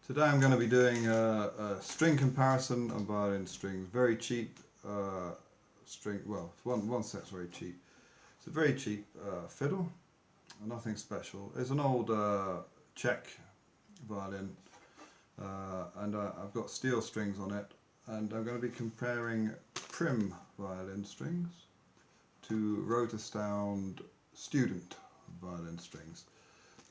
Today I'm going to be doing a string comparison on violin strings. Very cheap string, well, one set's very cheap. It's a very cheap fiddle, nothing special. It's an old Czech violin, and I've got steel strings on it, and I'm going to be comparing Prim violin strings to Rotosound student violin strings.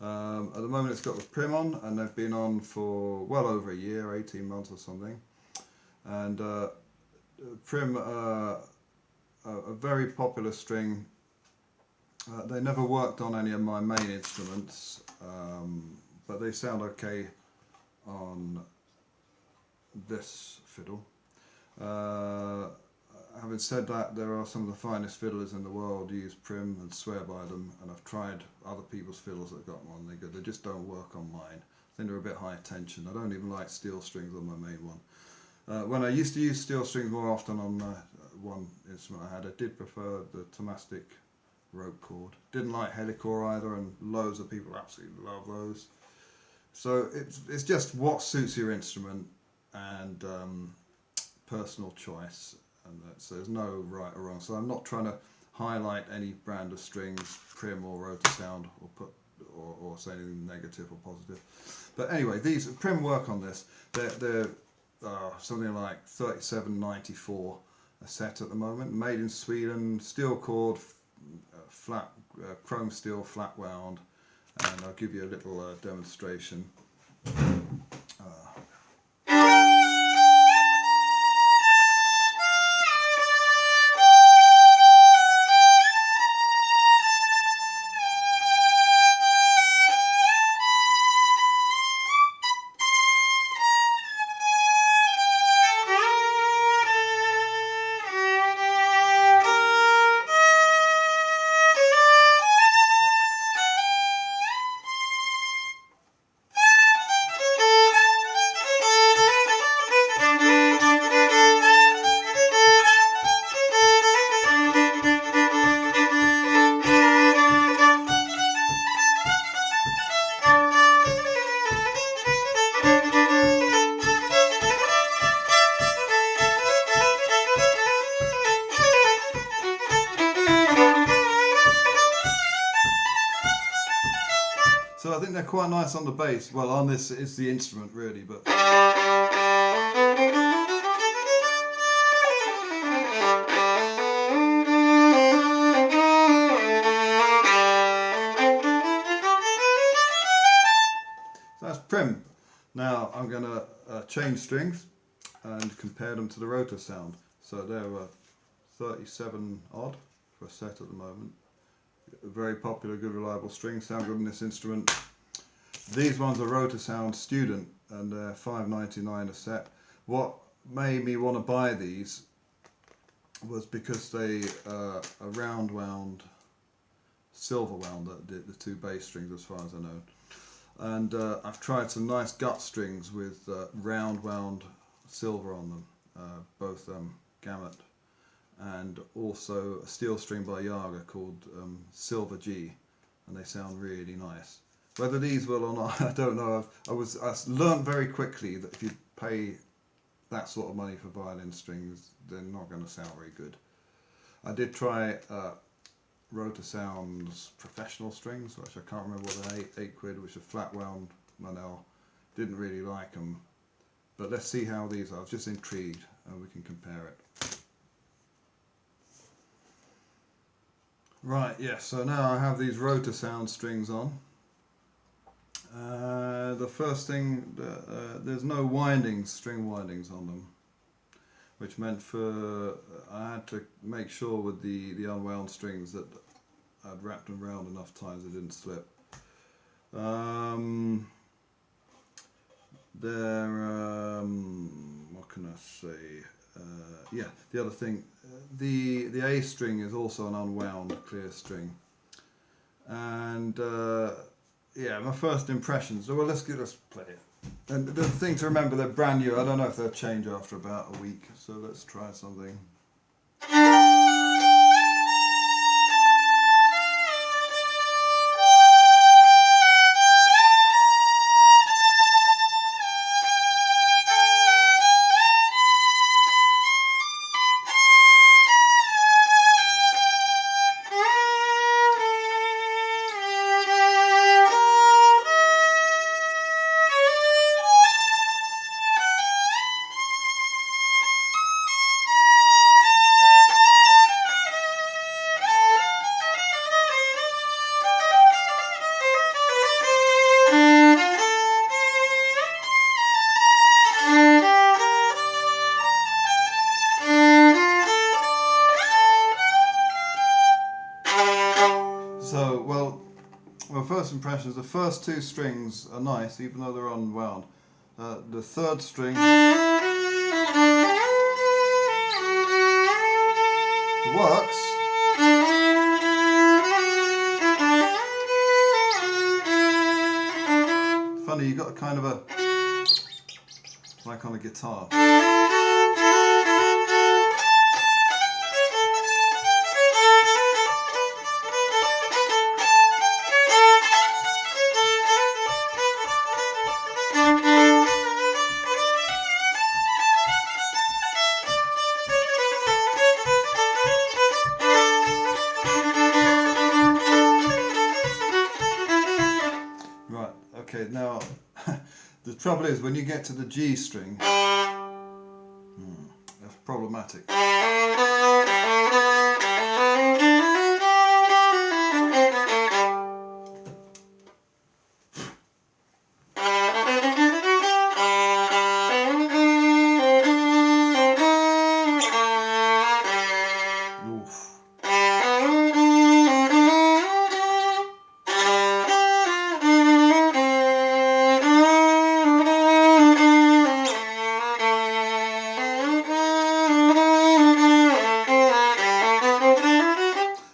At the moment it's got the Prim on, and they've been on for well over a year, 18 months or something. And Prim, a very popular string. They never worked on any of my main instruments, but they sound okay on this fiddle. Having said that, there are some of the finest fiddlers in the world who use Prim and swear by them, and I've tried other people's fiddles that got them on. They're good. They just don't work on mine. I think they're a bit high tension. I don't even like steel strings on my main one. When I used to use steel strings more often on one instrument I had, I did prefer the Tomastic rope chord. Didn't like helicore either, and loads of people absolutely love those. So it's just what suits your instrument and personal choice. And so there's no right or wrong. So I'm not trying to highlight any brand of strings, Prim or Rotosound, or say anything negative or positive. But anyway, these Prim work on this. They're something like 37.94 a set at the moment. Made in Sweden, steel cord, flat chrome steel, flat wound, and I'll give you a little demonstration. So I think they're quite nice on the bass. Well, on this, it's the instrument really, but. So that's Prim. Now I'm going to change strings and compare them to the Rotosound. So they're 37 odd for a set at the moment. Very popular, good, reliable strings, sound good in this instrument. These ones are Rotosound Student, and they're $5.99 a set. What made me want to buy these was because they are round wound, silver wound, the two bass strings as far as I know. And I've tried some nice gut strings with round wound silver on them, both gamut, and also a steel string by Yaga called Silver G, and they sound really nice. Whether these will or not, I don't know. I learned very quickly that if you pay that sort of money for violin strings, they're not going to sound very good. I did try Rotosound's professional strings, which I can't remember what they're, 8 quid, which are flat wound Manel. Didn't really like them, but let's see how these are. I was just intrigued, and we can compare it. Right, yes, so now I have these Rotosound strings on. The first thing, there's no windings, string windings on them, which meant I had to make sure with the unwound strings that I'd wrapped them around enough times they didn't slip. What can I say? Yeah, the other thing, the A string is also an unwound clear string, and yeah, my first impressions. Well, let's play it. And the thing to remember, they're brand new. I don't know if they'll change after about a week. So let's try something. impression is the first two strings are nice, even though they're unwound. The third string works. Funny, you got a kind of a, like on a guitar. Right, okay, now the trouble is when you get to the G string, that's problematic. Oof.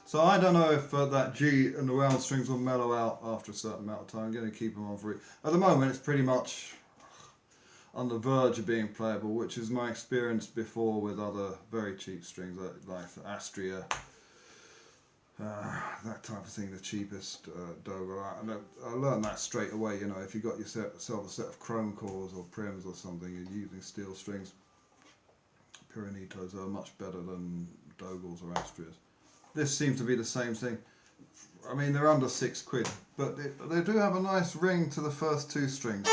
So I don't know if that G and the round strings will mellow out after a certain amount of time. I'm going to keep them on for it. At the moment it's pretty much on the verge of being playable, which is my experience before with other very cheap strings like Astria, that type of thing, the cheapest Dover. I learned that straight away, you know, if you got yourself a set of chrome cores or Prims or something, you're using steel strings, Piranitos are much better than Dogles or Astrias. This seems to be the same thing. I mean, they're under £6, but they do have a nice ring to the first two strings.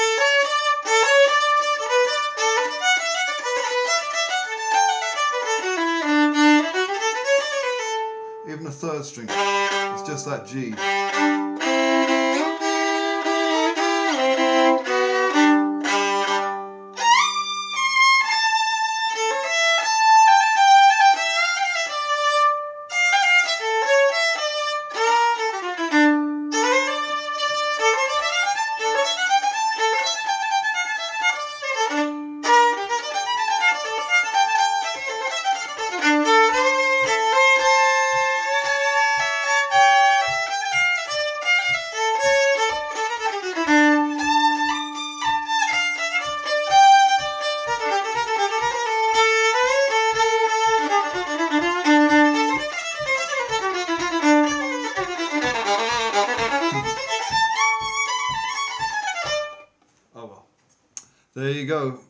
Even the third string, it's just that G. Oh well. There you go.